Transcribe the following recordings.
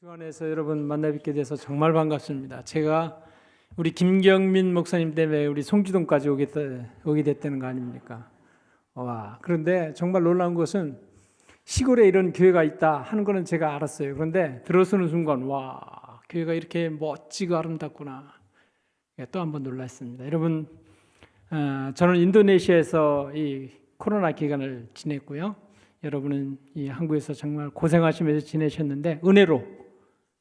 주 안에서 여러분 만나 뵙게 돼서 정말 반갑습니다. 제가 우리 김경민 목사님 때문에 우리 송지동까지 오게 됐다는 거 아닙니까? 그런데 정말 놀라운 것은 시골에 이런 교회가 있다 하는 거는 제가 알았어요. 그런데 들어서는 순간 교회가 이렇게 멋지고 아름답구나. 또 한 번 놀랐습니다. 여러분, 저는 인도네시아에서 이 코로나 기간을 지냈고요. 여러분은 이 한국에서 정말 고생하시면서 지내셨는데 은혜로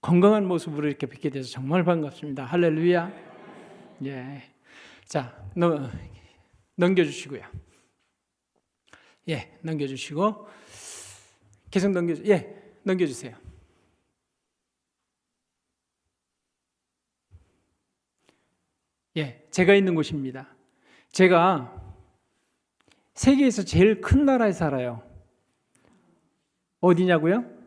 건강한 모습으로 이렇게 뵙게 돼서 정말 반갑습니다. 할렐루야. 예. 자, 넘겨주시고요. 예, 넘겨주시고 계속 넘겨주세요. 예, 제가 있는 곳입니다. 제가 세계에서 제일 큰 나라에 살아요. 어디냐고요?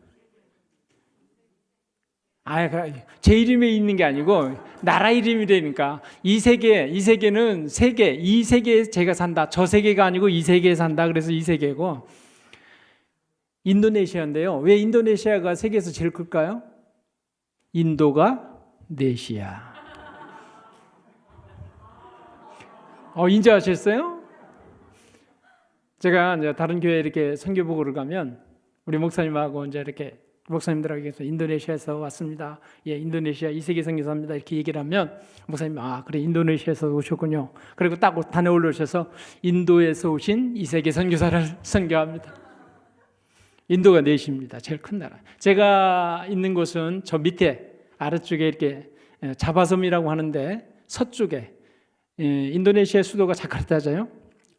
제 이름에 있는 게 아니고 나라 이름이라니까. 이 세계는 이 세계에 제가 산다. 저 세계가 아니고 이 세계에 산다. 그래서 이 세계고 인도네시아인데요. 왜 인도네시아가 세계에서 제일 클까요? 인도가 네시아. 인정하셨어요? 제가 이제 다른 교회에 이렇게 선교 보고를 가면 우리 목사님하고 이제 이렇게 목사님들에게 해서 인도네시아에서 왔습니다. 예, 인도네시아 이세계 선교사입니다. 이렇게 얘기를 하면 목사님 그래 인도네시아에서 오셨군요. 그리고 딱 단에 올라오셔서 인도에서 오신 이세계 선교사를 선교합니다. 인도가 넷입니다. 제일 큰 나라. 제가 있는 곳은 저 밑에 아래쪽에 이렇게 자바섬이라고 하는데 서쪽에 인도네시아 수도가 자카르타잖아요.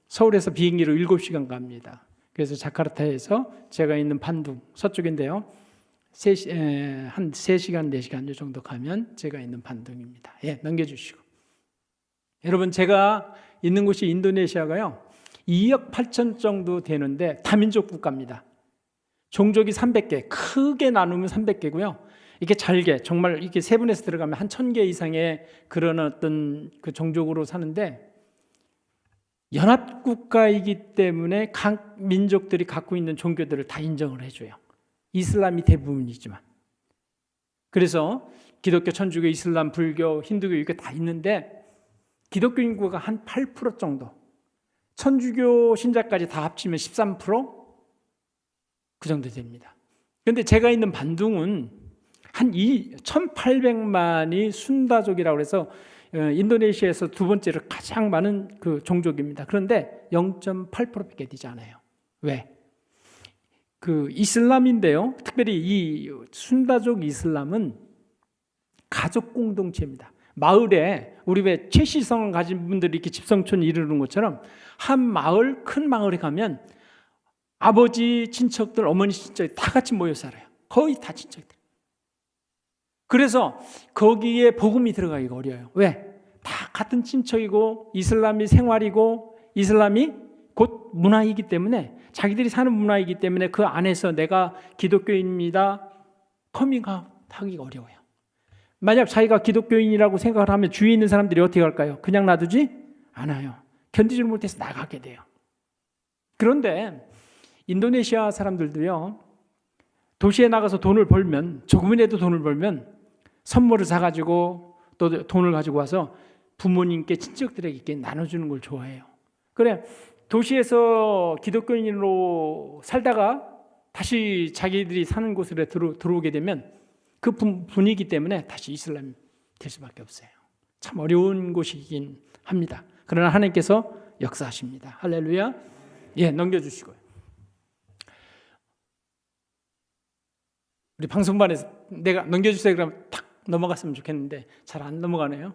서울에서 비행기로 7시간 갑니다. 그래서 자카르타에서 제가 있는 반둥 서쪽인데요. 한 3시간, 4시간 정도 가면 제가 있는 반둥입니다. 예, 넘겨주시고. 여러분, 제가 있는 곳이 인도네시아가요. 2억 8천 정도 되는데 다민족 국가입니다. 종족이 300개, 크게 나누면 300개고요. 이렇게 잘게, 정말 이렇게 세분해서 들어가면 한 1000개 이상의 그런 어떤 그 종족으로 사는데 연합국가이기 때문에 각 민족들이 갖고 있는 종교들을 다 인정을 해줘요. 이슬람이 대부분이지만. 그래서 기독교, 천주교, 이슬람, 불교, 힌두교 이렇게 다 있는데 기독교 인구가 한 8% 정도, 천주교 신자까지 다 합치면 13%? 그 정도 됩니다. 그런데 제가 있는 반둥은 한 1800만이 순다족이라고 해서 인도네시아에서 두 번째로 가장 많은 그 종족입니다. 그런데 0.8%밖에 되지 않아요. 왜? 그 이슬람인데요. 특별히 이 순다족 이슬람은 가족 공동체입니다. 마을에 우리 왜 최시성을 가진 분들이 이렇게 집성촌 이루는 것처럼 한 마을, 큰 마을에 가면 아버지 친척들, 어머니 친척들 다 같이 모여 살아요. 거의 다 친척들. 그래서 거기에 복음이 들어가기가 어려워요. 왜? 다 같은 친척이고 이슬람이 생활이고 이슬람이 곧 문화이기 때문에 자기들이 사는 문화이기 때문에 그 안에서 내가 기독교인입니다 커밍아웃 하기가 어려워요. 만약 자기가 기독교인이라고 생각을 하면 주위에 있는 사람들이 어떻게 할까요? 그냥 놔두지 않아요. 견디질 못해서 나가게 돼요. 그런데 인도네시아 사람들도요, 도시에 나가서 돈을 벌면, 조금이라도 돈을 벌면 선물을 사가지고 또 돈을 가지고 와서 부모님께, 친척들에게 이렇게 나눠주는 걸 좋아해요. 그래, 도시에서 기독교인으로 살다가 다시 자기들이 사는 곳으로 들어오게 되면 그 분위기 때문에 다시 이슬람이 될 수밖에 없어요. 참 어려운 곳이긴 합니다. 그러나 하나님께서 역사하십니다. 할렐루야. 예, 넘겨주시고요. 우리 방송반에서 내가 넘겨주세요 그러면 탁 넘어갔으면 좋겠는데 잘 안 넘어가네요.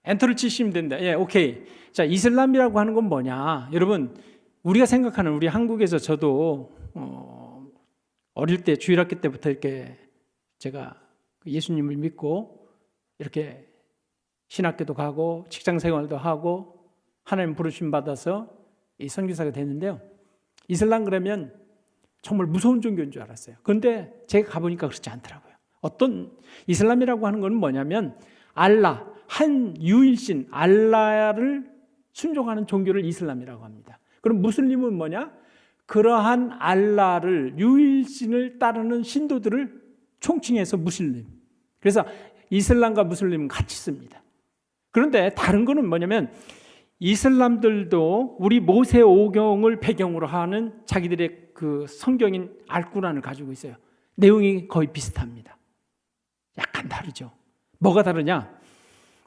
엔터를 치시면 된다. 예, 오케이. 자, 이슬람이라고 하는 건 뭐냐? 여러분, 우리가 생각하는, 우리 한국에서 저도 어릴 때 주일학교 때부터 이렇게 제가 예수님을 믿고 이렇게 신학교도 가고 직장 생활도 하고 하나님 부르심 받아서 이 선교사가 됐는데요. 이슬람 그러면 정말 무서운 종교인 줄 알았어요. 그런데 제가 가보니까 그렇지 않더라고요. 어떤 이슬람이라고 하는 건 뭐냐면 알라, 한 유일신 알라를 순종하는 종교를 이슬람이라고 합니다. 그럼 무슬림은 뭐냐? 그러한 알라를 유일신을 따르는 신도들을 총칭해서 무슬림. 그래서 이슬람과 무슬림은 같이 씁니다. 그런데 다른 거는 뭐냐면 이슬람들도 우리 모세 오경을 배경으로 하는 자기들의 그 성경인 알꾸란을 가지고 있어요. 내용이 거의 비슷합니다. 약간 다르죠. 뭐가 다르냐?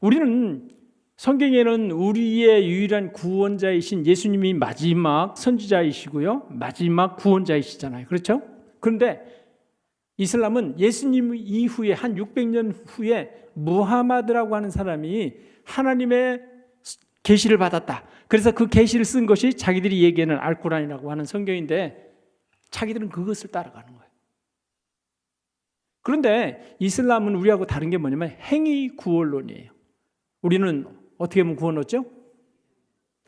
우리는 성경에는 우리의 유일한 구원자이신 예수님이 마지막 선지자이시고요, 마지막 구원자이시잖아요. 그렇죠? 그런데 이슬람은 예수님 이후에 한 600년 후에 무하마드라고 하는 사람이 하나님의 계시를 받았다. 그래서 그 계시를 쓴 것이 자기들이 얘기하는 알꾸란이라고 하는 성경인데 자기들은 그것을 따라가는 거예요. 그런데 이슬람은 우리하고 다른 게 뭐냐면 행위 구원론이에요. 우리는 어떻게 하면 구원 얻죠?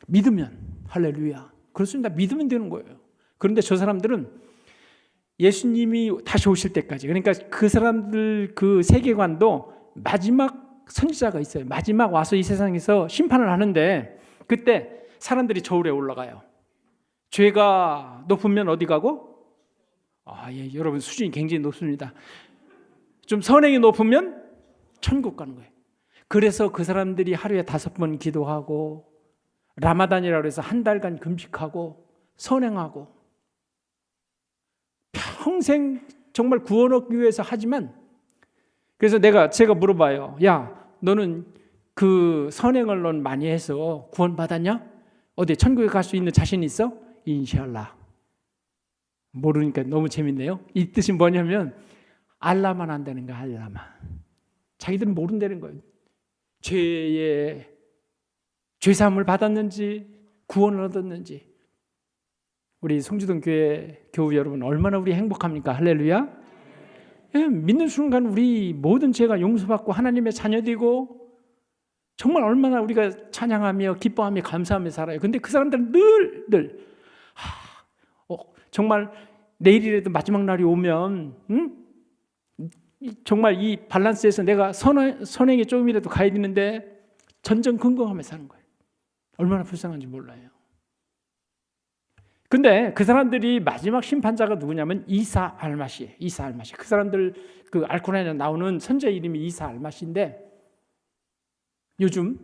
믿으면. 할렐루야. 그렇습니다. 믿으면 되는 거예요. 그런데 저 사람들은 예수님이 다시 오실 때까지, 그러니까 그 사람들 그 세계관도 마지막 선지자가 있어요. 마지막 와서 이 세상에서 심판을 하는데 그때 사람들이 저울에 올라가요. 죄가 높으면 어디 가고? 예, 여러분 수준이 굉장히 높습니다. 좀 선행이 높으면 천국 가는 거예요. 그래서 그 사람들이 하루에 5번 기도하고 라마단이라고 해서 한 달간 금식하고 선행하고 평생 정말 구원 얻기 위해서 하지만, 그래서 제가 물어봐요. 야, 너는 그 선행을 넌 많이 해서 구원 받았냐? 어디 천국에 갈 수 있는 자신 있어? 인샬라. 모르니까 너무 재밌네요. 이 뜻이 뭐냐면 알라만 한다는 거야. 알라만. 자기들은 모른다는 거예요. 죄사함을 받았는지 구원을 얻었는지. 우리 성주동 교회 교우 여러분 얼마나 우리 행복합니까? 할렐루야. 예, 믿는 순간 우리 모든 죄가 용서받고 하나님의 자녀되고 정말 얼마나 우리가 찬양하며 기뻐하며 감사하며 살아요. 근데 그 사람들은 늘 정말 내일이라도 마지막 날이 오면 정말 이 밸런스에서 내가 선행에 조금이라도 가야 되는데 전전긍긍하며 사는 거예요. 얼마나 불쌍한지 몰라요. 근데 그 사람들이 마지막 심판자가 누구냐면 이사 알마시예요. 이사 알마시. 그 사람들 그 알코란에 나오는 선지자 이름이 이사 알마시인데 요즘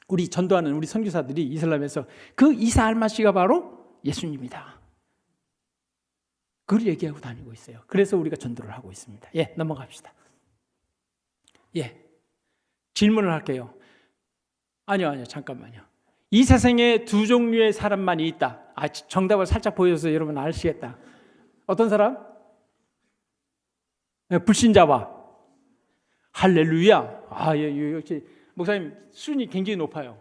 우리 전도하는 우리 선교사들이 이슬람에서 그 이사 알마시가 바로 예수님이다. 그걸 얘기하고 다니고 있어요. 그래서 우리가 전도를 하고 있습니다. 예, 넘어갑시다. 예, 질문을 할게요. 아니요, 잠깐만요. 이 세상에 두 종류의 사람만이 있다. 정답을 살짝 보여서 여러분 아시겠다. 어떤 사람? 불신자와. 할렐루야. 예, 역시 목사님 수준이 굉장히 높아요.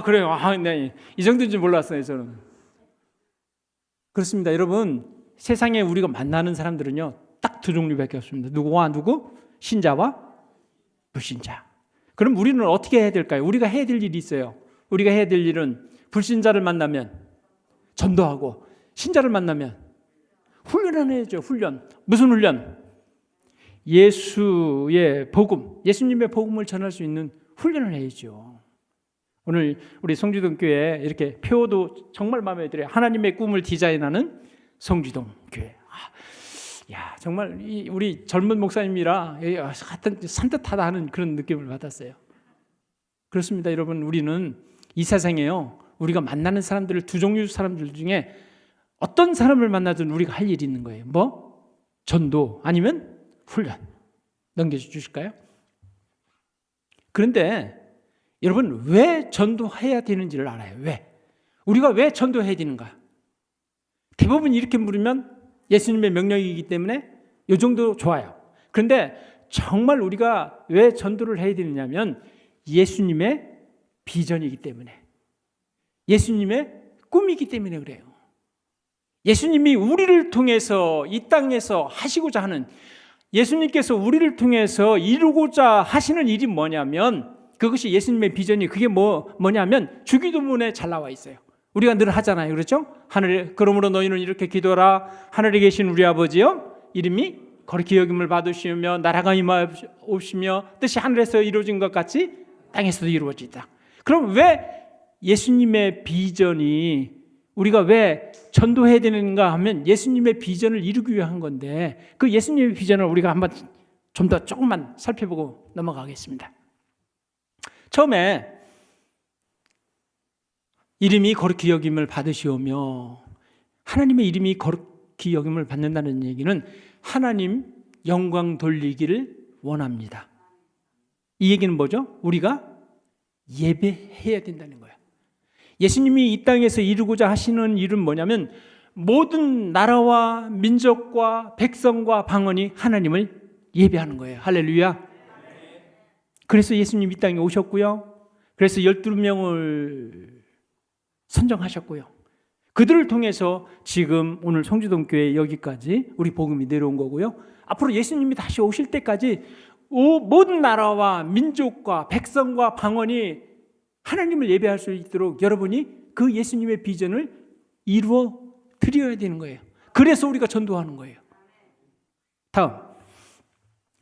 그래요. 네. 이 정도인지 몰랐어요, 저는. 그렇습니다. 여러분, 세상에 우리가 만나는 사람들은요, 딱 두 종류밖에 없습니다. 누구와 누구? 신자와 불신자. 그럼 우리는 어떻게 해야 될까요? 우리가 해야 될 일이 있어요. 우리가 해야 될 일은 불신자를 만나면 전도하고, 신자를 만나면 훈련을 해야죠. 훈련. 무슨 훈련? 예수의 복음, 예수님의 복음을 전할 수 있는 훈련을 해야죠. 오늘 우리 성주동 교회 이렇게 표도 정말 마음에 들어요. 하나님의 꿈을 디자인하는 성주동 교회. 정말 우리 젊은 목사님이라 하여튼 산뜻하다 하는 그런 느낌을 받았어요. 그렇습니다, 여러분. 우리는 이 세상에요, 우리가 만나는 사람들을 두 종류 사람들 중에 어떤 사람을 만나든 우리가 할 일이 있는 거예요. 뭐? 전도 아니면 훈련. 넘겨주실까요? 그런데 여러분, 왜 전도해야 되는지를 알아요. 왜? 우리가 왜 전도해야 되는가? 대부분 이렇게 물으면 예수님의 명령이기 때문에 이 정도 좋아요. 그런데 정말 우리가 왜 전도를 해야 되느냐면 예수님의 비전이기 때문에, 예수님의 꿈이기 때문에 그래요. 예수님이 우리를 통해서 이 땅에서 하시고자 하는, 예수님께서 우리를 통해서 이루고자 하시는 일이 뭐냐면, 그것이 예수님의 비전이, 그게 뭐냐면 주기도문에 잘 나와 있어요. 우리가 늘 하잖아요. 그렇죠? 그러므로 너희는 이렇게 기도하라. 하늘에 계신 우리 아버지여, 이름이 거룩히 여김을 받으시며 나라가 임하옵시며 뜻이 하늘에서 이루어진 것 같이 땅에서도 이루어지다. 그럼 왜 예수님의 비전이 우리가 왜 전도해야 되는가 하면 예수님의 비전을 이루기 위한 건데, 그 예수님의 비전을 우리가 한번 좀 더 조금만 살펴보고 넘어가겠습니다. 처음에 이름이 거룩히 여김을 받으시오며, 하나님의 이름이 거룩히 여김을 받는다는 얘기는 하나님 영광 돌리기를 원합니다. 이 얘기는 뭐죠? 우리가 예배해야 된다는 거예요. 예수님이 이 땅에서 이루고자 하시는 일은 뭐냐면 모든 나라와 민족과 백성과 방언이 하나님을 예배하는 거예요. 할렐루야. 그래서 예수님 이 땅에 오셨고요. 그래서 12명을 선정하셨고요. 그들을 통해서 지금 오늘 성주동교회 여기까지 우리 복음이 내려온 거고요. 앞으로 예수님이 다시 오실 때까지 모든 나라와 민족과 백성과 방언이 하나님을 예배할 수 있도록 여러분이 그 예수님의 비전을 이루어 드려야 되는 거예요. 그래서 우리가 전도하는 거예요.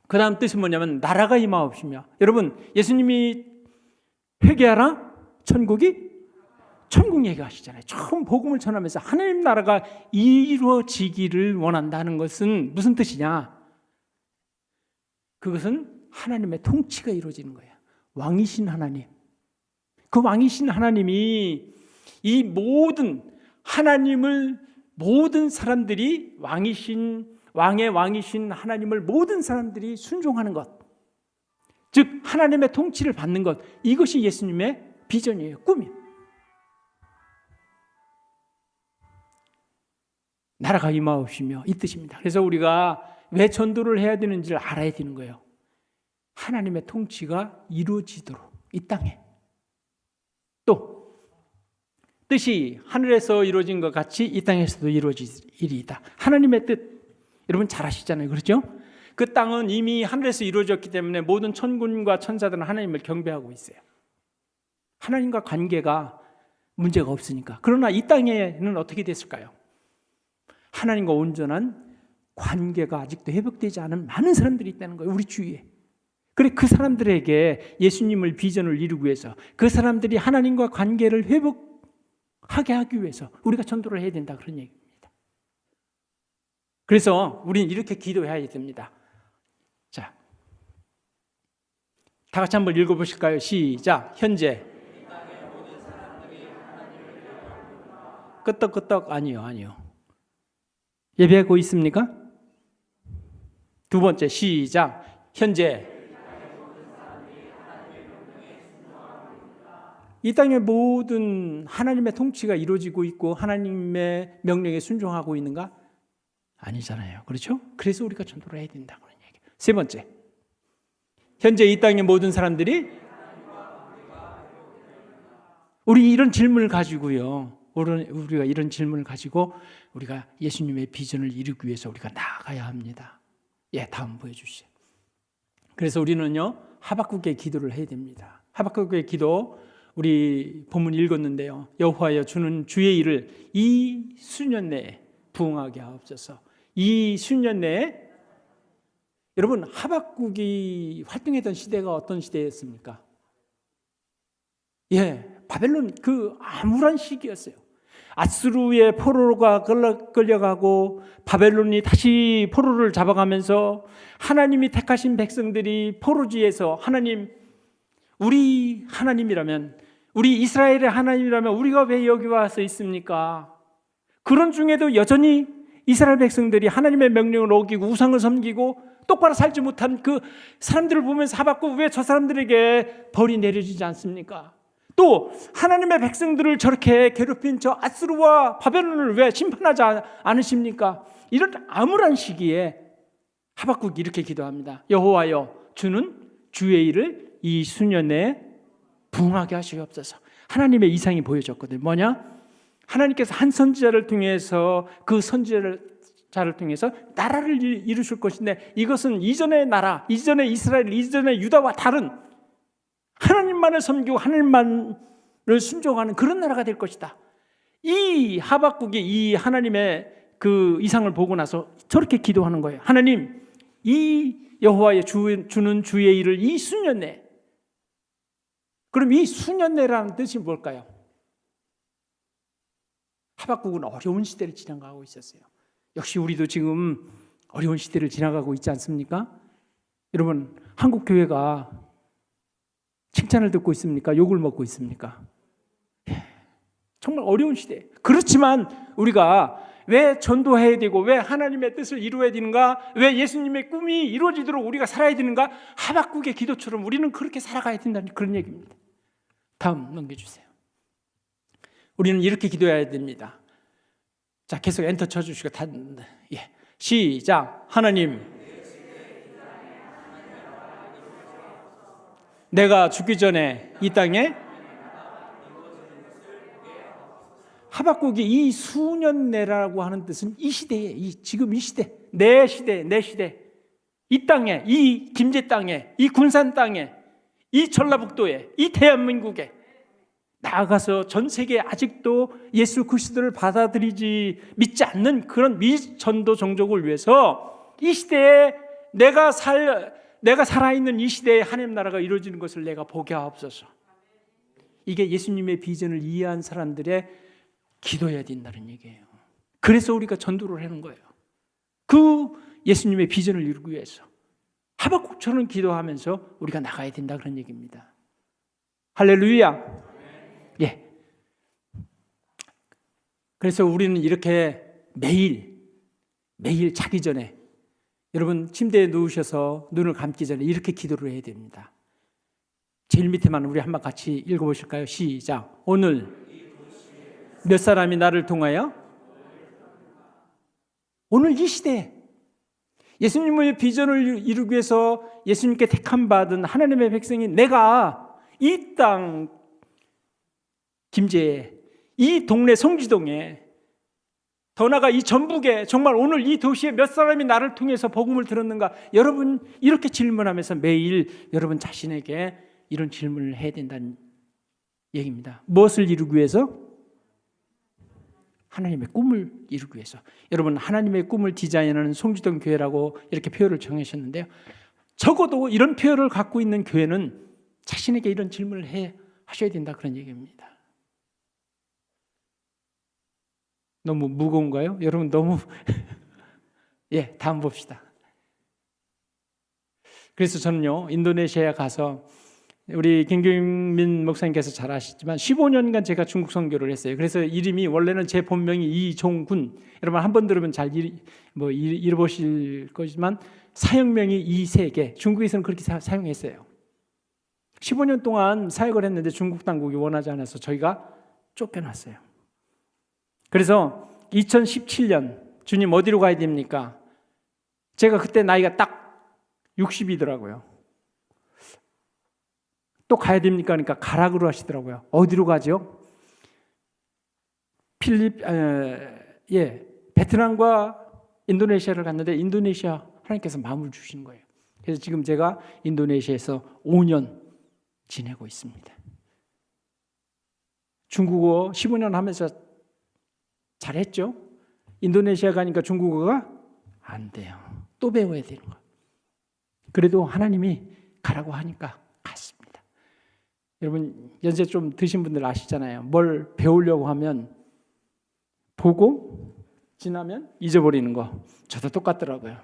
그 다음 뜻은 뭐냐면 나라가 임하옵시며, 여러분 예수님이 회개하라 천국 얘기하시잖아요. 처음 복음을 전하면서 하나님 나라가 이루어지기를 원한다는 것은 무슨 뜻이냐? 그것은 하나님의 통치가 이루어지는 거예요. 왕이신 하나님, 그 왕이신 하나님이 이 모든 하나님을, 모든 사람들이 왕의 왕이신 하나님을 모든 사람들이 순종하는 것, 즉 하나님의 통치를 받는 것, 이것이 예수님의 비전이에요. 꿈이에요. 나라가 임하옵시며, 이 뜻입니다. 그래서 우리가 왜 전도를 해야 되는지를 알아야 되는 거예요. 하나님의 통치가 이루어지도록 이 땅에. 또 뜻이 하늘에서 이루어진 것 같이 이 땅에서도 이루어질 일이다. 하나님의 뜻 여러분 잘 아시잖아요. 그렇죠? 그 땅은 이미 하늘에서 이루어졌기 때문에 모든 천군과 천사들은 하나님을 경배하고 있어요. 하나님과 관계가 문제가 없으니까. 그러나 이 땅에는 어떻게 됐을까요? 하나님과 온전한 관계가 아직도 회복되지 않은 많은 사람들이 있다는 거예요. 우리 주위에. 그래, 그 사람들에게 예수님을 비전을 이루기 위해서, 그 사람들이 하나님과 관계를 회복하게 하기 위해서 우리가 전도를 해야 된다, 그런 얘기입니다. 그래서 우리는 이렇게 기도해야 됩니다. 자, 다 같이 한번 읽어보실까요? 시작. 현재 끄떡끄떡. 아니요. 예배하고 있습니까? 두 번째, 시작. 현재 이 땅의 모든 하나님의 통치가 이루어지고 있고 하나님의 명령에 순종하고 있는가? 아니잖아요. 그렇죠? 그래서 우리가 전도를 해야 된다, 그런 얘기. 세 번째, 현재 이 땅의 모든 사람들이, 우리 이런 질문을 가지고요, 우리가 이런 질문을 가지고 우리가 예수님의 비전을 이루기 위해서 우리가 나아가야 합니다. 예, 다음 보여주시죠. 그래서 우리는요, 하박국의 기도를 해야 됩니다. 하박국의 기도 우리 본문 읽었는데요. 여호와여, 주는 주의 일을 이 수년 내에 부응하게 하옵소서. 이 수년 내에, 여러분 하박국이 활동했던 시대가 어떤 시대였습니까? 예, 바벨론 그 암울한 시기였어요. 아수르의 포로가 끌려가고 바벨론이 다시 포로를 잡아가면서 하나님이 택하신 백성들이 포로지에서 하나님, 우리 하나님이라면, 우리 이스라엘의 하나님이라면 우리가 왜 여기 와서 있습니까? 그런 중에도 여전히 이스라엘 백성들이 하나님의 명령을 어기고 우상을 섬기고 똑바로 살지 못한 그 사람들을 보면서 하박국, 왜 저 사람들에게 벌이 내려지지 않습니까? 또 하나님의 백성들을 저렇게 괴롭힌 저 아수르와 바벨론을 왜 심판하지 않으십니까? 이런 암울한 시기에 하박국이 이렇게 기도합니다. 여호와여, 주는 주의 일을 이 수년 내에 부응하게 하시옵소서. 하나님의 이상이 보여졌거든요. 뭐냐? 하나님께서 한 선지자를 통해서, 그 선지자를 통해서 나라를 이루실 것인데, 이것은 이전의 나라, 이전의 이스라엘, 이전의 유다와 다른 하나님만을 섬기고 하나님만을 순종하는 그런 나라가 될 것이다. 이 하박국이 이 하나님의 그 이상을 보고 나서 저렇게 기도하는 거예요. 하나님, 이 여호와의 주는 주의 일을 이 수년 내에. 그럼 이 수년 내라는 뜻이 뭘까요? 하박국은 어려운 시대를 지나가고 있었어요. 역시 우리도 지금 어려운 시대를 지나가고 있지 않습니까? 여러분, 한국 교회가 칭찬을 듣고 있습니까? 욕을 먹고 있습니까? 정말 어려운 시대. 그렇지만 우리가 왜 전도해야 되고 왜 하나님의 뜻을 이루어야 되는가? 왜 예수님의 꿈이 이루어지도록 우리가 살아야 되는가? 하박국의 기도처럼 우리는 그렇게 살아가야 된다는 그런 얘기입니다. 다음 넘겨주세요. 우리는 이렇게 기도해야 됩니다. 자, 계속 엔터 쳐주시고 시작. 하나님, 내가 죽기 전에 이 땅에 하박국이 이 수년 내라고 하는 뜻은 이 시대에, 지금 이 시대, 내 시대, 이 땅에, 이 김제 땅에, 이 군산 땅에, 이 전라북도에, 이 대한민국에 나아가서 전 세계에 아직도 예수 그리스도를 받아들이지 믿지 않는 그런 미전도 종족을 위해서 이 시대에 내가 살아있는 이 시대에 하나님 나라가 이루어지는 것을 내가 보게 하옵소서. 이게 예수님의 비전을 이해한 사람들의 기도해야 된다는 얘기예요. 그래서 우리가 전도를 하는 거예요. 그 예수님의 비전을 이루기 위해서 하박국처럼 기도하면서 우리가 나가야 된다 그런 얘기입니다. 할렐루야. 예. 그래서 우리는 이렇게 매일 자기 전에 여러분 침대에 누우셔서 눈을 감기 전에 이렇게 기도를 해야 됩니다. 제일 밑에만 우리 한번 같이 읽어보실까요? 시작. 오늘 몇 사람이 나를 통하여 오늘 이 시대에 예수님의 비전을 이루기 위해서 예수님께 택함 받은 하나님의 백성이 내가 이 땅 김제에 이 동네 성지동에 더 나아가 이 전북에 정말 오늘 이 도시에 몇 사람이 나를 통해서 복음을 들었는가? 여러분 이렇게 질문하면서 매일 여러분 자신에게 이런 질문을 해야 된다는 얘기입니다. 무엇을 이루기 위해서? 하나님의 꿈을 이루기 위해서. 여러분 하나님의 꿈을 디자인하는 송지동 교회라고 이렇게 표현을 정하셨는데요. 적어도 이런 표현을 갖고 있는 교회는 자신에게 이런 질문을 하셔야 된다 그런 얘기입니다. 너무 무거운가요? 여러분 너무 예, 다음 봅시다. 그래서 저는요 인도네시아에 가서 우리 김경민 목사님께서 잘 아시지만 15년간 제가 중국 선교를 했어요. 그래서 이름이 원래는 제 본명이 이종군. 여러분 한 번 들으면 잘 잃어보실 거지만 사역명이 이세계. 중국에서는 그렇게 사용했어요. 15년 동안 사역을 했는데 중국 당국이 원하지 않아서 저희가 쫓겨났어요. 그래서 2017년 주님 어디로 가야 됩니까? 제가 그때 나이가 딱 60이더라고요. 또 가야 됩니까? 그러니까 가라고 하시더라고요. 어디로 가죠? 베트남과 인도네시아를 갔는데 인도네시아 하나님께서 마음을 주신 거예요. 그래서 지금 제가 인도네시아에서 5년 지내고 있습니다. 중국어 15년 하면서 잘했죠? 인도네시아 가니까 중국어가 안 돼요. 또 배워야 되는 거예요. 그래도 하나님이 가라고 하니까 갔습니다. 여러분 연세 좀 드신 분들 아시잖아요. 뭘 배우려고 하면 보고 지나면 잊어버리는 거. 저도 똑같더라고요.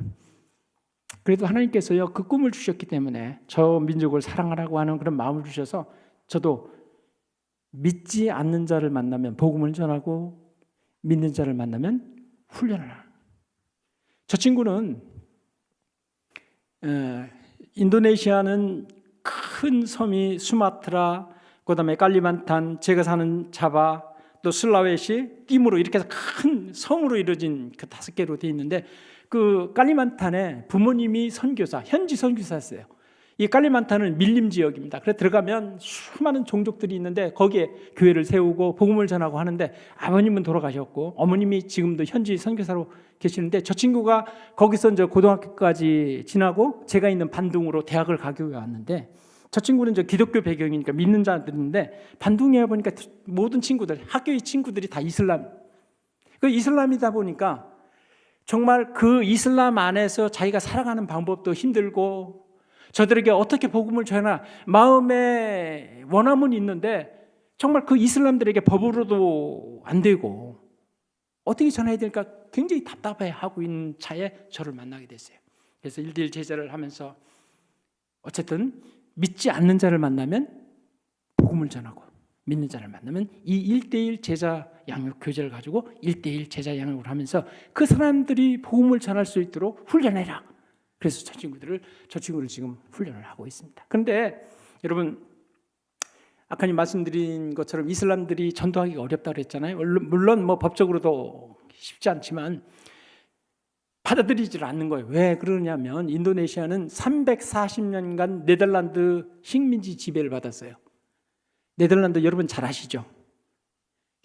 그래도 하나님께서요 그 꿈을 주셨기 때문에 저 민족을 사랑하라고 하는 그런 마음을 주셔서 저도 믿지 않는 자를 만나면 복음을 전하고 믿는 자를 만나면 훈련을 하는. 저 친구는 인도네시아는 큰 섬이 수마트라, 그다음에 깔리만탄, 제가 사는 자바, 또 슬라웨시, 띠무르 이렇게 해서 큰 섬으로 이루어진 그 5개로 되어 있는데 그 깔리만탄에 부모님이 선교사, 현지 선교사였어요. 이 깔리만탄은 밀림 지역입니다. 그래서 들어가면 수많은 종족들이 있는데 거기에 교회를 세우고 복음을 전하고 하는데 아버님은 돌아가셨고 어머님이 지금도 현지 선교사로 계시는데 저 친구가 거기서 이제 고등학교까지 지나고 제가 있는 반둥으로 대학을 가기 위해 왔는데 저 친구는 이제 기독교 배경이니까 믿는 자들인데 반둥에 보니까 모든 친구들, 학교의 친구들이 다 이슬람. 그 이슬람이다 보니까 정말 그 이슬람 안에서 자기가 살아가는 방법도 힘들고 저들에게 어떻게 복음을 전하나 마음에 원함은 있는데 정말 그 이슬람들에게 법으로도 안 되고 어떻게 전해야 될까 굉장히 답답해하고 있는 차에 저를 만나게 됐어요. 그래서 1:1 제자를 하면서 어쨌든 믿지 않는 자를 만나면 복음을 전하고 믿는 자를 만나면 이 1:1 제자 양육 교제를 가지고 1:1 제자 양육을 하면서 그 사람들이 복음을 전할 수 있도록 훈련해라. 그래서 저 친구를 지금 훈련을 하고 있습니다. 그런데 여러분, 아까 말씀드린 것처럼 이슬람들이 전도하기가 어렵다고 그랬잖아요. 물론 뭐 법적으로도 쉽지 않지만 받아들이질 않는 거예요. 왜 그러냐면 인도네시아는 340년간 네덜란드 식민지 지배를 받았어요. 네덜란드 여러분 잘 아시죠?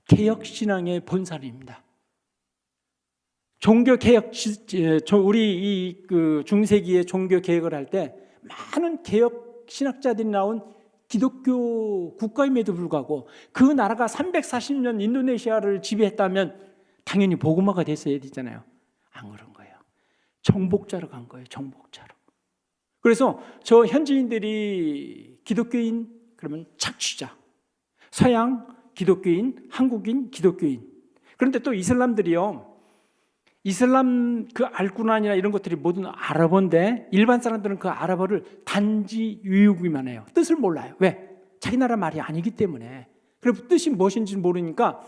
개혁신앙의 본산입니다. 종교개혁, 우리 그 중세기에 종교개혁을 할 때 많은 개혁 신학자들이 나온 기독교 국가임에도 불구하고 그 나라가 340년 인도네시아를 지배했다면 당연히 복음화가 됐어야 되잖아요. 안 그런 거예요. 정복자로 간 거예요. 정복자로. 그래서 저 현지인들이 기독교인 그러면 착취자, 서양 기독교인, 한국인 기독교인. 그런데 또 이슬람들이요, 이슬람 그 알꾸란이나 이런 것들이 모두 아랍어인데 일반 사람들은 그 아랍어를 단지 외우기만 해요. 뜻을 몰라요. 왜? 자기 나라 말이 아니기 때문에. 그리고 뜻이 무엇인지 모르니까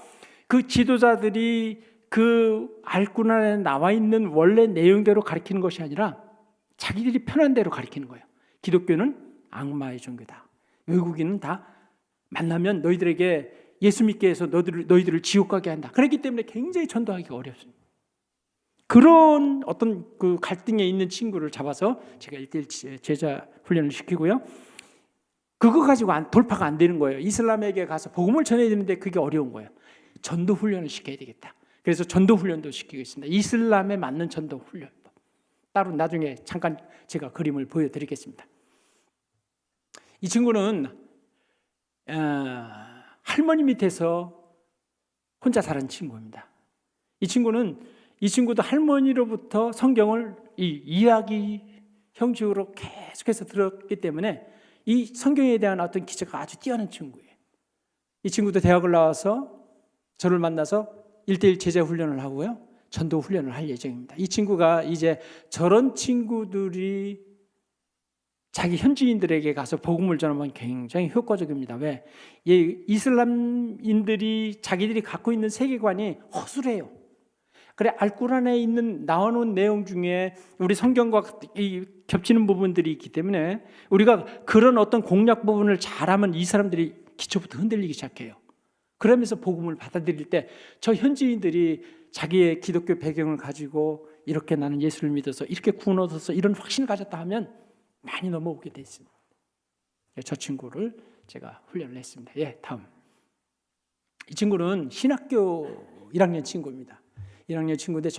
그 지도자들이 그 알꾸란에 나와 있는 원래 내용대로 가르치는 것이 아니라 자기들이 편한 대로 가르치는 거예요. 기독교는 악마의 종교다. 외국인은 다 만나면 너희들에게 예수 믿게 해서 너희들을 지옥 가게 한다. 그렇기 때문에 굉장히 전도하기가 어렵습니다. 그런 어떤 그 갈등에 있는 친구를 잡아서 제가 1:1 제자 훈련을 시키고요. 그거 가지고 돌파가 안 되는 거예요. 이슬람에게 가서 복음을 전해야 되는데 그게 어려운 거예요. 전도 훈련을 시켜야 되겠다. 그래서 전도 훈련도 시키고 있습니다. 이슬람에 맞는 전도 훈련. 따로 나중에 잠깐 제가 그림을 보여드리겠습니다. 이 친구는 할머니 밑에서 혼자 자란 친구입니다. 이 친구도 할머니로부터 성경을 이 이야기 형식으로 계속해서 들었기 때문에 이 성경에 대한 어떤 기초가 아주 뛰어난 친구예요. 이 친구도 대학을 나와서 저를 만나서 1:1 제자 훈련을 하고요. 전도 훈련을 할 예정입니다. 이 친구가 이제 저런 친구들이 자기 현지인들에게 가서 복음을 전하면 굉장히 효과적입니다. 왜? 이슬람인들이 자기들이 갖고 있는 세계관이 허술해요. 그래, 알꾸란에 있는 나오는 내용 중에 우리 성경과 겹치는 부분들이 있기 때문에 우리가 그런 어떤 공략 부분을 잘하면 이 사람들이 기초부터 흔들리기 시작해요. 그러면서 복음을 받아들일 때 저 현지인들이 자기의 기독교 배경을 가지고 이렇게 나는 예수를 믿어서 이렇게 구원 얻어서 이런 확신을 가졌다 하면 많이 넘어오게 돼 있습니다. 저 친구를 제가 훈련을 했습니다. 다음. 이 친구는 신학교 1학년 친구입니다. 1학년 친구인데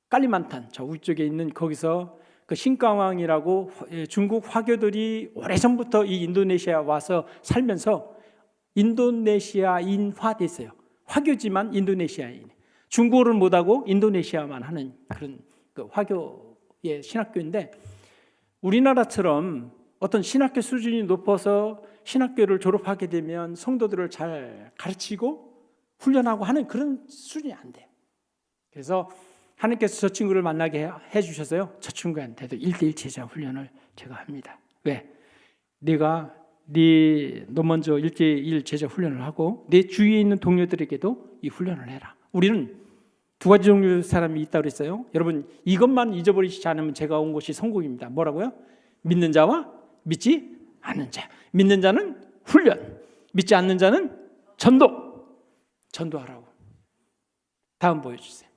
깔리만탄 저 위쪽에 있는 거기서 그 신강왕이라고 중국 화교들이 오래전부터 이 인도네시아 와서 살면서 인도네시아인화 됐어요. 화교지만 인도네시아인. 중국어를 못하고 인도네시아만 하는 그런 그 화교의 신학교인데 우리나라처럼 어떤 신학교 수준이 높아서 신학교를 졸업하게 되면 성도들을 잘 가르치고 훈련하고 하는 그런 수준이 안 돼요. 그래서 하나님께서 저 친구를 만나게 해주셔서요. 저 친구한테도 1:1 제자 훈련을 제가 합니다. 왜? 너 먼저 1:1 제자 훈련을 하고 내 주위에 있는 동료들에게도 이 훈련을 해라. 우리는 두 가지 종류의 사람이 있다고 그랬어요. 여러분 이것만 잊어버리시지 않으면 제가 온 곳이 성공입니다. 뭐라고요? 믿는 자와 믿지 않는 자. 믿는 자는 훈련, 믿지 않는 자는 전도하라고. 다음 보여주세요.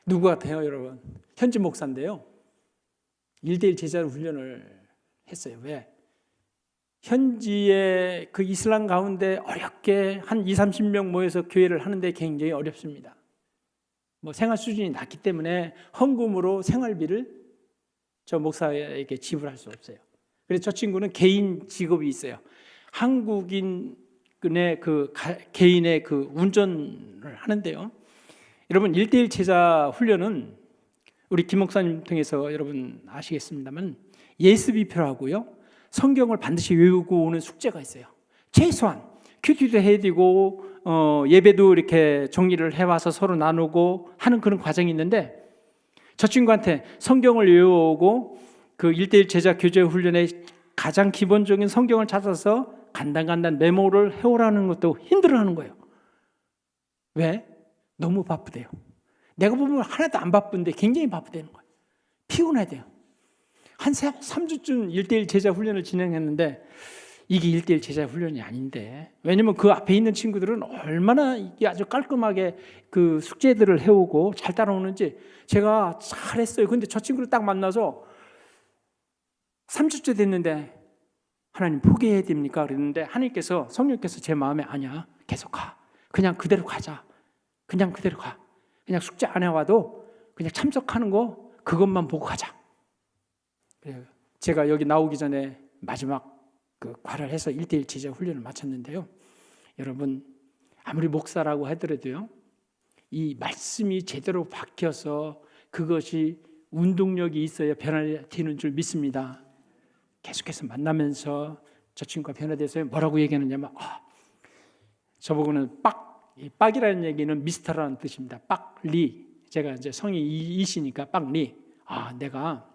누구 같아요, 여러분? 현지 목사인데요. 1:1 제자 훈련을 했어요. 왜? 현지의 그 이슬람 가운데 어렵게 한 20-30명 모여서 교회를 하는데 굉장히 어렵습니다. 생활 수준이 낮기 때문에 헌금으로 생활비를 저 목사에게 지불할 수 없어요. 그래서 저 친구는 개인 직업이 있어요. 한국인의 개인의 그 운전을 하는데요. 여러분 1:1 제자 훈련은 우리 김 목사님 통해서 여러분 아시겠습니다만 예습이 필요하고요. 성경을 반드시 외우고 오는 숙제가 있어요. 최소한 큐티도 해야 되고 예배도 이렇게 정리를 해와서 서로 나누고 하는 그런 과정이 있는데 저 친구한테 성경을 외워오고 그 1:1 제자 교제 훈련의 가장 기본적인 성경을 찾아서 간단간단 메모를 해오라는 것도 힘들어하는 거예요. 왜? 너무 바쁘대요. 내가 보면 하나도 안 바쁜데 굉장히 바쁘다는 거예요. 피곤하대요. 한 3주쯤 1:1 제자 훈련을 진행했는데 이게 1:1 제자 훈련이 아닌데, 왜냐면 그 앞에 있는 친구들은 얼마나 이게 아주 깔끔하게 그 숙제들을 해오고 잘 따라오는지 제가 잘했어요. 근데 저 친구를 딱 만나서 3주째 됐는데 하나님 포기해야 됩니까? 그랬는데 하나님께서, 성령께서 제 마음에 아니야, 계속 가. 그냥 그대로 가자. 그냥 그대로 가. 그냥 숙제 안 해와도 그냥 참석하는 거 그것만 보고 가자. 제가 여기 나오기 전에 마지막 그 과를 해서 1:1 제자 훈련을 마쳤는데요. 여러분, 아무리 목사라고 하더라도요, 이 말씀이 제대로 박혀서 그것이 운동력이 있어야 변화되는 줄 믿습니다. 계속해서 만나면서 저 친구가 변화돼서 뭐라고 얘기하느냐면, 저보고는 빡이라는 얘기는 미스터라는 뜻입니다. 빡리. 제가 이제 성이 이시니까 빡리. 내가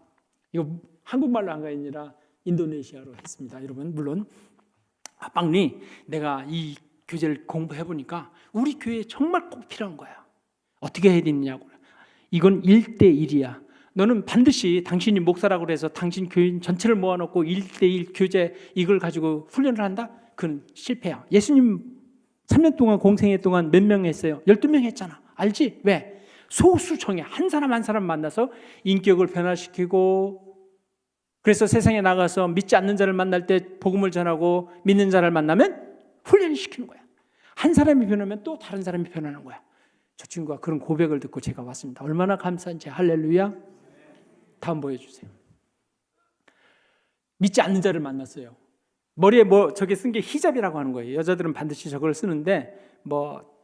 이거 한국말로 한 게 아니라 인도네시아로 했습니다. 여러분, 물론 빡리, 내가 이 교재를 공부해 보니까 우리 교회에 정말 꼭 필요한 거야. 어떻게 해야 되느냐고. 이건 1:1이야. 너는 반드시 당신이 목사라고 해서 당신 교인 전체를 모아놓고 1:1 교재 이걸 가지고 훈련을 한다? 그건 실패야. 예수님 3년 동안 공생애 동안 몇 명 했어요? 12명 했잖아. 알지? 왜? 소수정예 한 사람 한 사람 만나서 인격을 변화시키고, 그래서 세상에 나가서 믿지 않는 자를 만날 때 복음을 전하고 믿는 자를 만나면 훈련을 시키는 거야. 한 사람이 변하면 또 다른 사람이 변하는 거야. 저 친구가 그런 고백을 듣고 제가 왔습니다. 얼마나 감사한지. 할렐루야. 다음 보여주세요. 믿지 않는 자를 만났어요. 머리에 저게 쓴 게 히잡이라고 하는 거예요. 여자들은 반드시 저걸 쓰는데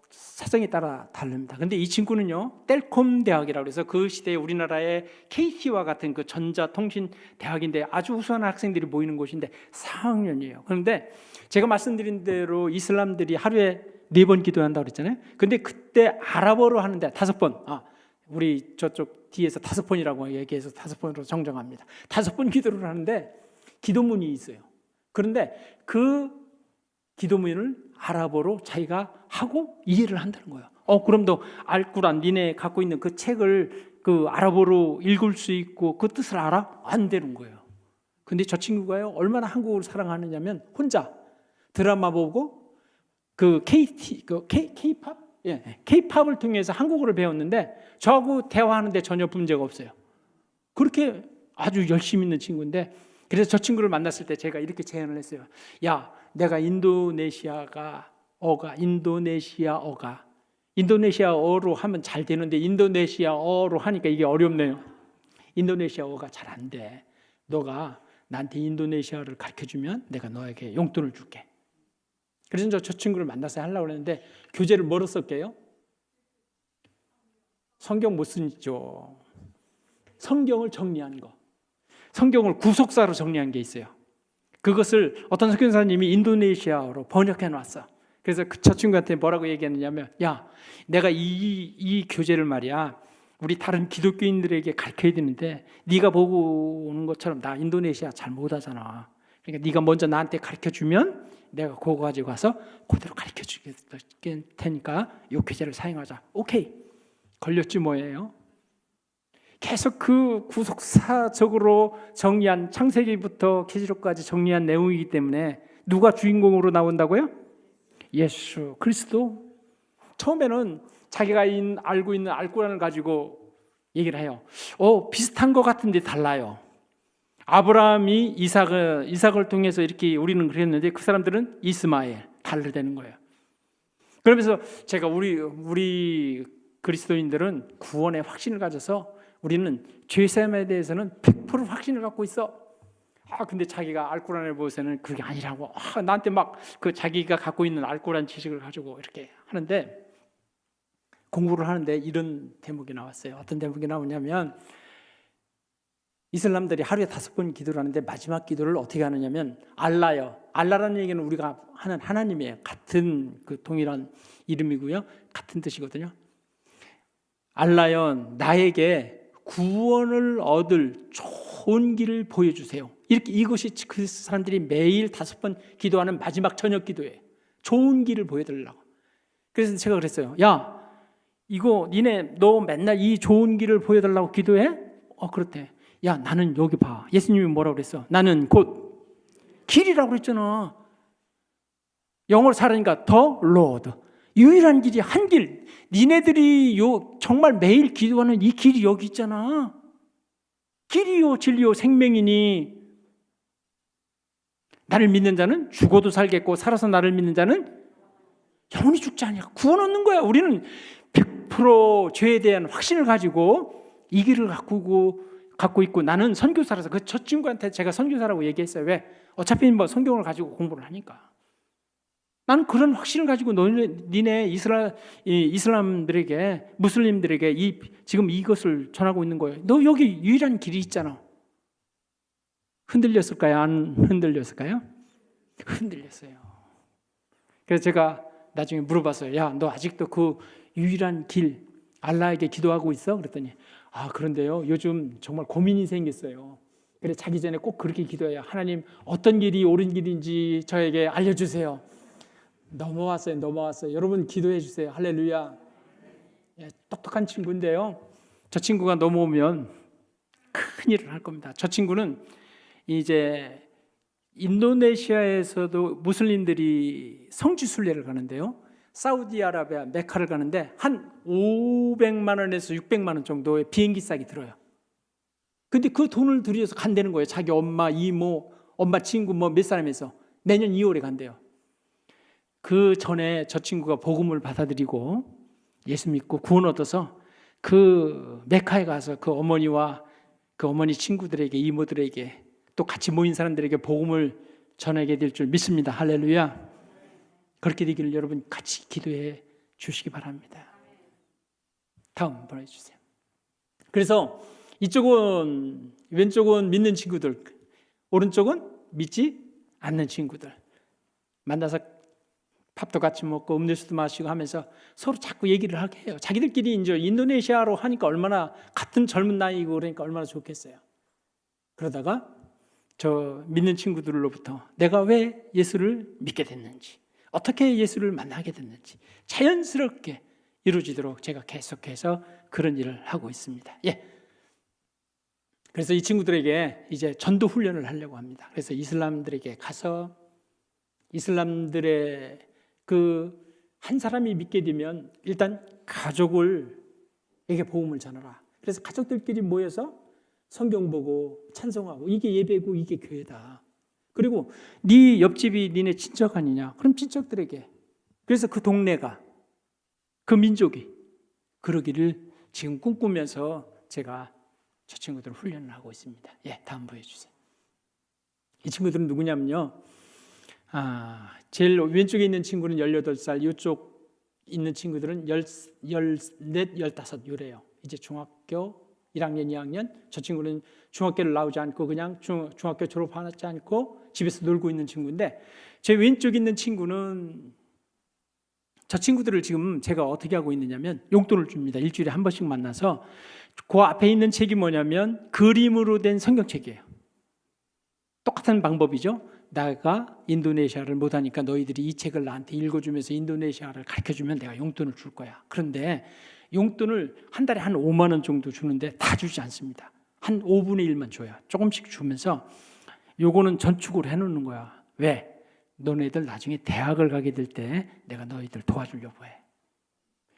사정에 따라 다릅니다. 근데 이 친구는요, 텔콤 대학이라고 해서 그 시대에 우리나라의 KT와 같은 그 전자통신 대학인데 아주 우수한 학생들이 모이는 곳인데 4학년이에요. 그런데 제가 말씀드린 대로 이슬람들이 하루에 4번 기도한다고 그랬잖아요. 근데 그때 아랍어로 하는데 5번, 우리 저쪽 뒤에서 5번이라고 얘기해서 5번으로 정정합니다. 5번 기도를 하는데 기도문이 있어요. 그런데 그 기도문을 아랍어로 자기가 하고 이해를 한다는 거예요. 그럼 너 알꾸란, 니네 갖고 있는 그 책을 그 아랍어로 읽을 수 있고 그 뜻을 알아? 안 되는 거예요. 근데 저 친구가요, 얼마나 한국을 사랑하느냐면 혼자 드라마 보고 그 K-팝? 예, K-팝을 통해서 한국어를 배웠는데 저하고 대화하는데 전혀 문제가 없어요. 그렇게 아주 열심히 있는 친구인데, 그래서 저 친구를 만났을 때 제가 이렇게 제안을 했어요. 야, 내가 인도네시아어로 하면 잘 되는데 인도네시아어로 하니까 이게 어렵네요. 인도네시아어가 잘 안 돼. 너가 나한테 인도네시아를 가르쳐주면 내가 너에게 용돈을 줄게. 그래서 저 친구를 만나서 하려고 했는데 교재를 뭐로 썼게요? 성경 못 쓰죠. 성경을 정리한 거. 성경을 구속사로 정리한 게 있어요. 그것을 어떤 선교사님이 인도네시아어로 번역해 놨어. 그래서 저 친구한테 뭐라고 얘기했느냐면, 야, 내가 이 교재를 말이야, 우리 다른 기독교인들에게 가르쳐야 되는데 네가 보고 오는 것처럼 나 인도네시아 잘 못하잖아. 그러니까 네가 먼저 나한테 가르쳐주면 내가 그거 가지고 와서 그대로 가르쳐줄 테니까 이 교재를 사용하자. 오케이. 걸렸지 뭐예요. 계속 그 구속사적으로 정리한, 창세기부터 계시록까지 정리한 내용이기 때문에 누가 주인공으로 나온다고요? 예수 그리스도. 처음에는 자기가 알고 있는 알꾸란을 가지고 얘기를 해요. 비슷한 것 같은데 달라요. 아브라함이 이삭을 통해서 이렇게 우리는 그랬는데 그 사람들은 이스마엘, 다르다는 거예요. 그러면서 제가 우리 그리스도인들은 구원의 확신을 가져서 우리는 죄사함에 대해서는 100% 확신을 갖고 있어. 근데 자기가 알꾸란을 보고서는 그게 아니라고. 나한테 막 그 자기가 갖고 있는 알꾸란 지식을 가지고 이렇게 하는데, 공부를 하는데 이런 대목이 나왔어요. 어떤 대목이 나오냐면, 이슬람들이 하루에 5번 기도를 하는데 마지막 기도를 어떻게 하느냐면 알라요. 알라라는 얘기는 우리가 하는 하나님이에요. 같은 그 동일한 이름이고요. 같은 뜻이거든요. 알라요, 나에게 구원을 얻을 좋은 길을 보여주세요. 이렇게 이것이 그 사람들이 매일 5번 기도하는 마지막 저녁 기도예요. 좋은 길을 보여달라고. 그래서 제가 그랬어요. 야, 이거 니네 너 맨날 이 좋은 길을 보여달라고 기도해? 그렇대. 야, 나는 여기 봐. 예수님이 뭐라고 그랬어? 나는 곧 길이라고 그랬잖아. 영어로 잘하니까 더 로드. 유일한 길이 한 길. 니네들이 정말 매일 기도하는 이 길이 여기 있잖아. 길이요 진리요 생명이니 나를 믿는 자는 죽어도 살겠고 살아서 나를 믿는 자는 영원히 죽지 않냐. 구원 얻는 거야. 우리는 100% 죄에 대한 확신을 가지고 이 길을 갖고 있고 나는 선교사라서 저 친구한테 제가 선교사라고 얘기했어요. 왜? 어차피 뭐 성경을 가지고 공부를 하니까. 나는 그런 확신을 가지고 니네 이슬람들에게 무슬림들에게 지금 이것을 전하고 있는 거예요. 너 여기 유일한 길이 있잖아. 흔들렸을까요? 안 흔들렸을까요? 흔들렸어요. 그래서 제가 나중에 물어봤어요. 야, 너 아직도 그 유일한 길 알라에게 기도하고 있어? 그랬더니 그런데요 요즘 정말 고민이 생겼어요. 그래 자기 전에 꼭 그렇게 기도해요. 하나님 어떤 길이 옳은 길인지 저에게 알려주세요. 넘어왔어요. 여러분 기도해 주세요. 할렐루야. 똑똑한 친구인데요. 저 친구가 넘어오면 큰일을 할 겁니다. 저 친구는 이제 인도네시아에서도 무슬림들이 성지순례를 가는데요. 사우디아라비아 메카를 가는데 한 500만 원에서 600만 원 정도의 비행기 싸게 들어요. 근데 그 돈을 들여서 간다는 거예요. 자기 엄마, 이모, 엄마 친구 몇 사람에서 내년 2월에 간대요. 그 전에 저 친구가 복음을 받아들이고 예수 믿고 구원 얻어서 그 메카에 가서 그 어머니와 그 어머니 친구들에게 이모들에게 또 같이 모인 사람들에게 복음을 전하게 될 줄 믿습니다. 할렐루야. 그렇게 되기를 여러분 같이 기도해 주시기 바랍니다. 다음 보내주세요. 그래서 이쪽은 왼쪽은 믿는 친구들, 오른쪽은 믿지 않는 친구들 만나서 밥도 같이 먹고 음료수도 마시고 하면서 서로 자꾸 얘기를 하게 해요. 자기들끼리 이제 인도네시아로 하니까 얼마나 같은 젊은 나이고 그러니까 얼마나 좋겠어요. 그러다가 저 믿는 친구들로부터 내가 왜 예수를 믿게 됐는지, 어떻게 예수를 만나게 됐는지 자연스럽게 이루어지도록 제가 계속해서 그런 일을 하고 있습니다. 그래서 이 친구들에게 이제 전도 훈련을 하려고 합니다. 그래서 이슬람들에게 가서 이슬람들의 그 한 사람이 믿게 되면 일단 가족에게 복음을 전하라. 그래서 가족들끼리 모여서 성경 보고 찬송하고 이게 예배고 이게 교회다. 그리고 네 옆집이 니네 친척 아니냐? 그럼 친척들에게. 그래서 그 동네가 그 민족이 그러기를 지금 꿈꾸면서 제가 저 친구들 훈련을 하고 있습니다. 다음 보여주세요. 이 친구들은 누구냐면요. 제일 왼쪽에 있는 친구는 18살, 이쪽 있는 친구들은 14, 15 요래요. 이제 중학교 1학년, 2학년. 저 친구는 중학교를 나오지 않고 그냥 중학교 졸업하지 않고 집에서 놀고 있는 친구인데 제 왼쪽에 있는 친구는 저 친구들을 지금 제가 어떻게 하고 있느냐면 용돈을 줍니다. 일주일에 한 번씩 만나서 그 앞에 있는 책이 뭐냐면 그림으로 된 성경책이에요. 똑같은 방법이죠. 내가 인도네시아를 못하니까 너희들이 이 책을 나한테 읽어주면서 인도네시아를 가르쳐주면 내가 용돈을 줄 거야. 그런데 용돈을 한 달에 한 5만 원 정도 주는데 다 주지 않습니다. 한 5분의 1만 줘요. 조금씩 주면서 요거는 전축으로 해놓는 거야. 왜? 너네들 나중에 대학을 가게 될 때 내가 너희들 도와주려고 해.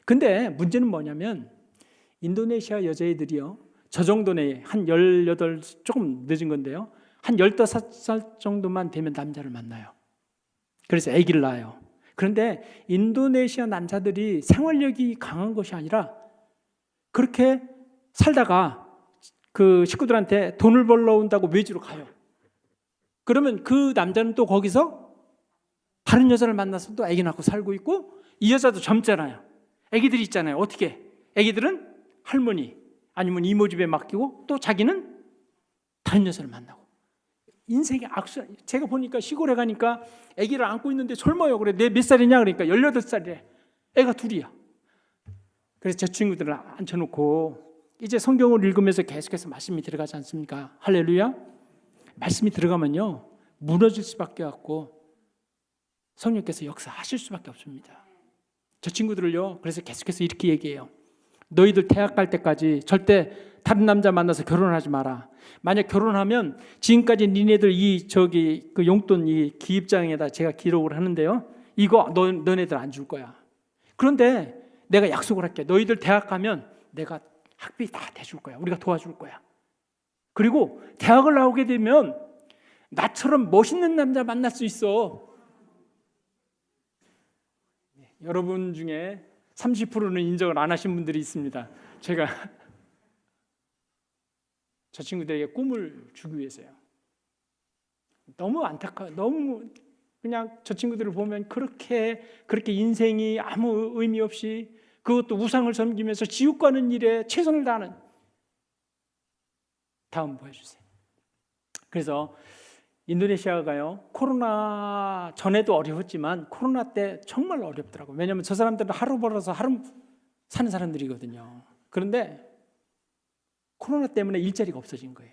근데 문제는 뭐냐면 인도네시아 여자애들이요. 저 정도네 한 18 조금 늦은 건데요. 한 15살 정도만 되면 남자를 만나요. 그래서 아기를 낳아요. 그런데 인도네시아 남자들이 생활력이 강한 것이 아니라 그렇게 살다가 그 식구들한테 돈을 벌러 온다고 외주로 가요. 그러면 그 남자는 또 거기서 다른 여자를 만나서 또 아기 낳고 살고 있고 이 여자도 젊잖아요. 아기들이 있잖아요. 어떻게? 아기들은 할머니 아니면 이모 집에 맡기고 또 자기는 다른 여자를 만나고 인생의 악순. 제가 보니까 시골에 가니까 아기를 안고 있는데 젊어요. 그래, 내 몇 살이냐 그러니까 18살이래. 애가 둘이야. 그래서 저 친구들을 앉혀놓고 이제 성경을 읽으면서 계속해서 말씀이 들어가지 않습니까? 할렐루야. 말씀이 들어가면요 무너질 수밖에 없고 성령께서 역사하실 수밖에 없습니다. 저 친구들을요 그래서 계속해서 이렇게 얘기해요. 너희들 대학 갈 때까지 절대 다른 남자 만나서 결혼하지 마라. 만약 결혼하면 지금까지 니네들 그 용돈 이 기입장에다 제가 기록을 하는데요. 이거 너네들 안 줄 거야. 그런데 내가 약속을 할게. 너희들 대학 가면 내가 학비 다 대줄 거야. 우리가 도와줄 거야. 그리고 대학을 나오게 되면 나처럼 멋있는 남자 만날 수 있어. 여러분 중에 30%는 인정을 안 하신 분들이 있습니다. 제가 저 친구들에게 꿈을 주기 위해서요. 너무 너무 그냥 저 친구들을 보면 그렇게 인생이 아무 의미 없이 그것도 우상을 섬기면서 지옥 가는 일에 최선을 다하는. 다음 보여주세요. 그래서 인도네시아가요 코로나 전에도 어려웠지만 코로나 때 정말 어렵더라고요. 왜냐하면 저 사람들은 하루 벌어서 하루 사는 사람들이거든요. 그런데 코로나 때문에 일자리가 없어진 거예요.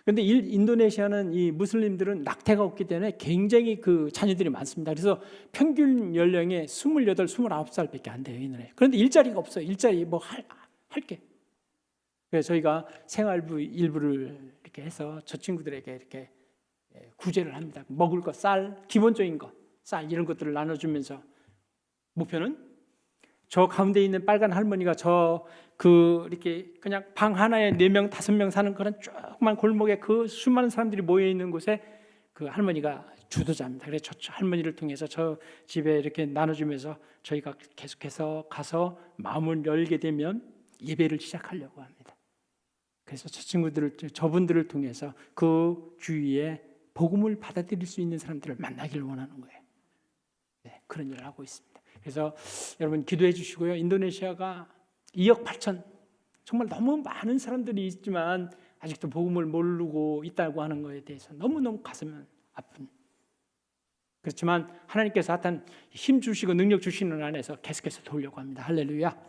그런데 인도네시아는 이 무슬림들은 낙태가 없기 때문에 굉장히 그 자녀들이 많습니다. 그래서 평균 연령이 28, 29살밖에 안 돼요. 그런데 일자리가 없어요. 일자리 뭐 할 게. 그래서 저희가 생활부 일부를 이렇게 해서 저 친구들에게 이렇게 구제를 합니다. 먹을 거, 쌀, 기본적인 거, 쌀 이런 것들을 나눠주면서 목표는 저 가운데 있는 빨간 할머니가 이렇게 그냥 방 하나에 4명, 5명 사는 그런 조그만 골목에 그 수많은 사람들이 모여 있는 곳에 그 할머니가 주도자입니다. 그래서 저 할머니를 통해서 저 집에 이렇게 나눠주면서 저희가 계속해서 가서 마음을 열게 되면 예배를 시작하려고 합니다. 그래서 저분들을 통해서 그 주위에 복음을 받아들일 수 있는 사람들을 만나기를 원하는 거예요. 네, 그런 일을 하고 있습니다. 그래서 여러분 기도해 주시고요. 인도네시아가 2억 8천 정말 너무 많은 사람들이 있지만 아직도 복음을 모르고 있다고 하는 것에 대해서 너무너무 가슴은 아픈. 그렇지만 하나님께서 하여튼 힘 주시고 능력 주시는 안에서 계속해서 도우려고 합니다. 할렐루야.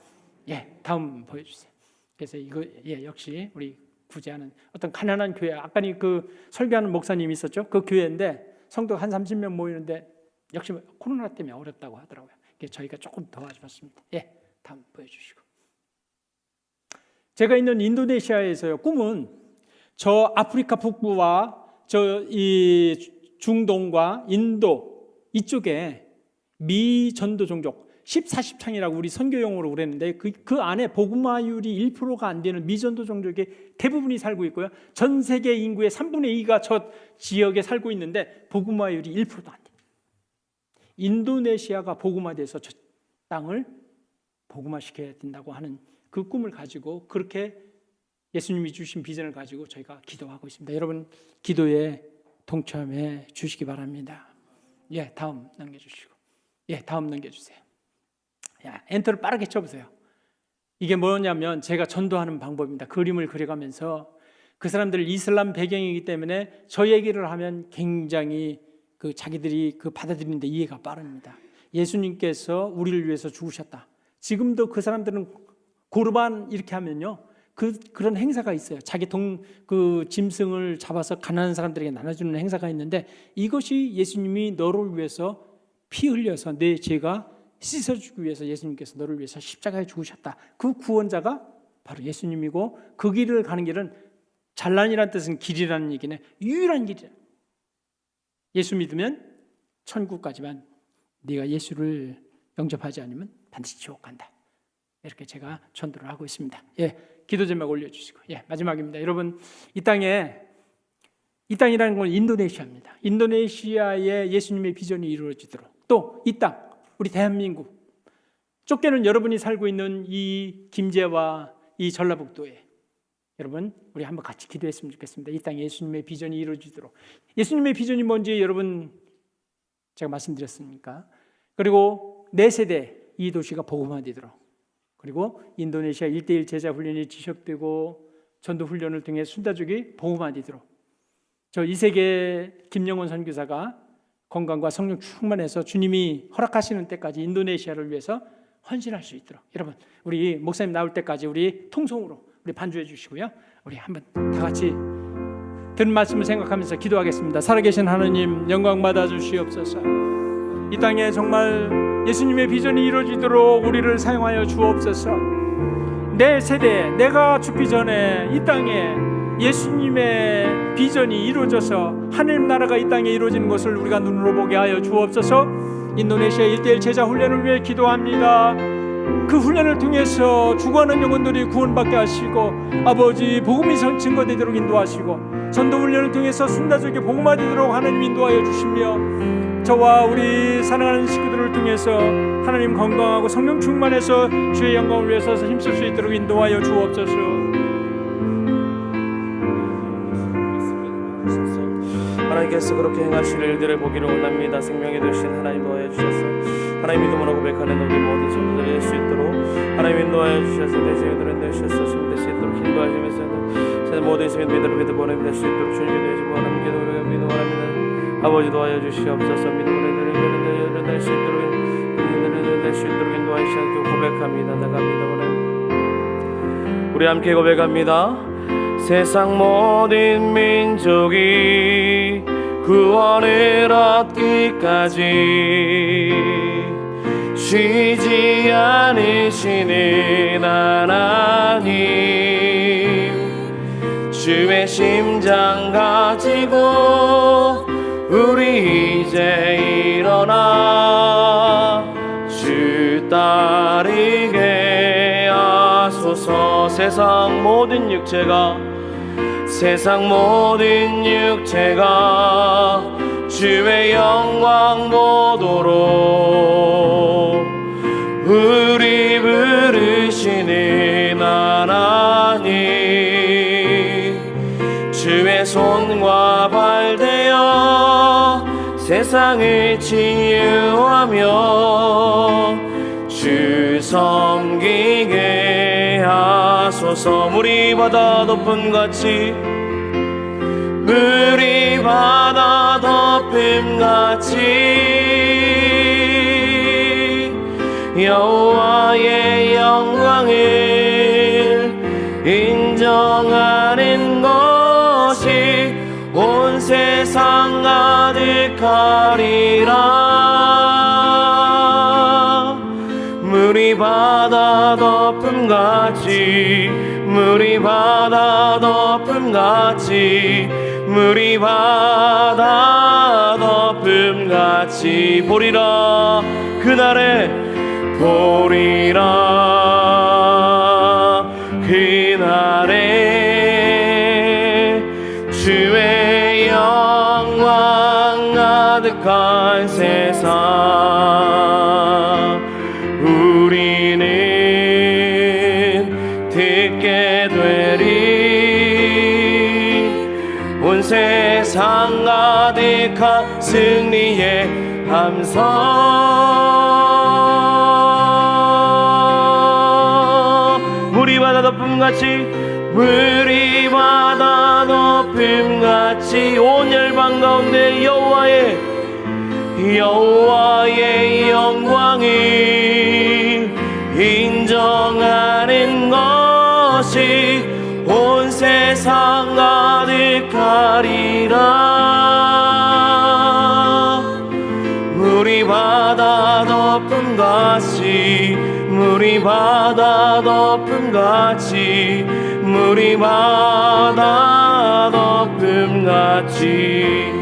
예, 다음 보여주세요. 그래서 이거 역시 우리 구제하는 어떤 가난한 교회. 아까 그 설교하는 목사님이 있었죠. 그 교회인데 성도 한 30명 모이는데 역시 코로나 때문에 어렵다고 하더라고요. 그래서 저희가 조금 도와주었습니다. 예, 다음 보여주시고. 제가 있는 인도네시아에서요. 꿈은 저 아프리카 북부와 이 중동과 인도 이쪽에 미전도 종족 14십창이라고 우리 선교용어로 그랬는데 그 안에 복음화율이 1%가 안 되는 미전도 종족의 대부분이 살고 있고요. 전 세계 인구의 3분의 2가 저 지역에 살고 있는데 복음화율이 1%도 안 돼요. 인도네시아가 복음화돼서 저 땅을 복음화시켜야 된다고 하는 그 꿈을 가지고 그렇게 예수님이 주신 비전을 가지고 저희가 기도하고 있습니다. 여러분 기도에 동참해 주시기 바랍니다. 예, 다음 넘겨주시고. 예, 다음 넘겨주세요. 엔터를 빠르게 쳐보세요. 이게 뭐냐면 제가 전도하는 방법입니다. 그림을 그려가면서 그 사람들 이슬람 배경이기 때문에 저 얘기를 하면 굉장히 자기들이 받아들이는데 이해가 빠릅니다. 예수님께서 우리를 위해서 죽으셨다. 지금도 그 사람들은 고르반 이렇게 하면요. 그런 행사가 있어요. 자기 짐승을 잡아서 가난한 사람들에게 나눠주는 행사가 있는데 이것이 예수님이 너를 위해서 피 흘려서 내 죄가 씻어주기 위해서 예수님께서 너를 위해서 십자가에 죽으셨다. 그 구원자가 바로 예수님이고 그 길을 가는 길은 잘난이라는 뜻은 길이라는 얘기네. 유일한 길이야. 예수 믿으면 천국 가지만 네가 예수를 영접하지 않으면 반드시 지옥 간다. 이렇게 제가 전도를 하고 있습니다. 예, 기도 제목 올려주시고. 예, 마지막입니다. 여러분 이 땅이라는 건 인도네시아입니다. 인도네시아의 예수님의 비전이 이루어지도록 또 이 땅 우리 대한민국 쫓겨는 여러분이 살고 있는 이 김제와 이 전라북도에 여러분 우리 한번 같이 기도했으면 좋겠습니다. 이 땅에 예수님의 비전이 이루어지도록. 예수님의 비전이 뭔지 여러분 제가 말씀드렸습니까? 그리고 내 세대 이 도시가 복음화되도록 그리고 인도네시아 1:1 제자 훈련이 지속되고 전도 훈련을 통해 순다족이 복음화되도록 저 이세계 김영원 선교사가 건강과 성령 충만해서 주님이 허락하시는 때까지 인도네시아를 위해서 헌신할 수 있도록, 여러분 우리 목사님 나올 때까지 우리 통성으로 우리 반주해 주시고요, 우리 한번 다 같이 들은 말씀을 생각하면서 기도하겠습니다. 살아계신 하나님, 영광 받아 주시옵소서. 이 땅에 정말 예수님의 비전이 이루어지도록 우리를 사용하여 주옵소서. 내 세대, 내가 죽기 전에 이 땅에 예수님의 비전이 이루어져서 하나님 나라가 이 땅에 이루어지는 것을 우리가 눈으로 보게 하여 주옵소서. 인도네시아 1:1 제자 훈련을 위해 기도합니다. 그 훈련을 통해서 죽어가는 영혼들이 구원받게 하시고, 아버지 복음이 증거되도록 인도하시고, 전도 훈련을 통해서 순다족에 복음화되도록 하나님 인도하여 주시며, 저와 우리 사랑하는 식구들을 통해서 하나님 건강하고 성령 충만해서 주의 영광을 위해서 힘쓸 수 있도록 인도하여 주옵소서. 하나님께서 그렇게 행하실 일들을 보기를 원합니다. 생명이 되신 하나님 도와여 주셔서 하나님 믿음으로 고백하는 우리 모든 성도들이 될 수 있도록 하나님 인도하여 주셔서 내 생명들을 내주셔서 준비될 수 있도록 인도하시면서 제 모든 생명들을 믿어 보내될 수 있도록 주님이 되시고 하나님 기도를 원합니다. 아버지 도와여 주시옵소서. 믿음으로 될 수 있도록 인도하시지 않게 고백합니다. 나갑니다. 원합니다. 우리 함께 고백합니다. 세상 모든 민족이 구원을 얻기까지 쉬지 않으시는 하나님, 주의 심장 가지고 우리 이제 일어나 주 따르게 하소서. 세상 모든 육체가 주의 영광 보도록 우리 부르시는 하나님, 주의 손과 발 되어 세상을 치유하며 주 섬기게 하소서. 물이 바다 덮음같이 물이 바다 덮음같이 여호와의 영광을 인정하는 것이 온 세상 가득하리라. 물이 바다 덮음같이 물이 바다 덮음같이 물이 바다 덮음같이 보리라. 그날에 보리라. 그날에 주의 영광 가득한 세상 우리는 듣게 되리. 온 세상 가득한 승리의 함성. 물이 바다 덮음같이 물이 바다 덮음같이 온 열방 가운데 여호와의 영광을 인정하는 것이 온 세상 가득하리라. 물이 바다 덮음같이 물이 바다 덮음같이 물이 바다 덮음같이